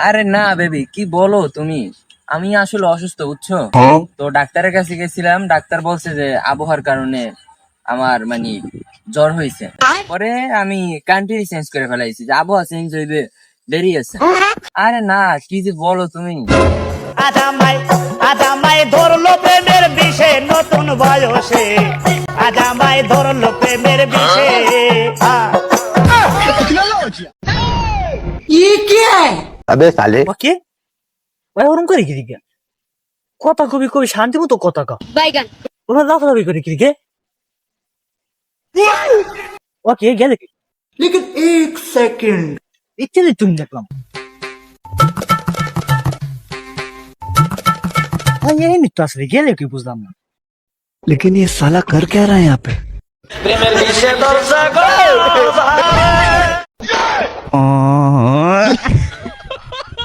আরে না বেবি, কি বলো তুমি? আমি আসলে অসুস্থ, বুঝছো? তো ডাক্তারের কাছে গেছিলাম, ডাক্তার বলছে যে আবহাওয়ার কারণে আমার মানে জ্বর হয়েছে। পরে আমি কান্ট্রি চেঞ্জ করে ফেলাইছি, যে আবহাওয়া চেঞ্জ হইবে দেরি আছে। আরে না, কি যে বলো তুমি! আজ আমায় ধরলো প্রেমের বিষে নতুন বয়সে। আজ আমায় ধরলো প্রেমের বিষে। अबे साले ওকে ভাই ওরম করে কি দিকে কথা কবি কবি শান্তি মতো কথা কা বাইগান ওরা লাফালাফি করে কি দিকে ওকে গেলে लेकिन एक सेकंड ইচ্ছে তুমি দেখলাম এই মিত্র আসলে গেলে কি বুঝলাম না लेकिन ये साला कर क्या रहा है यहाँ पे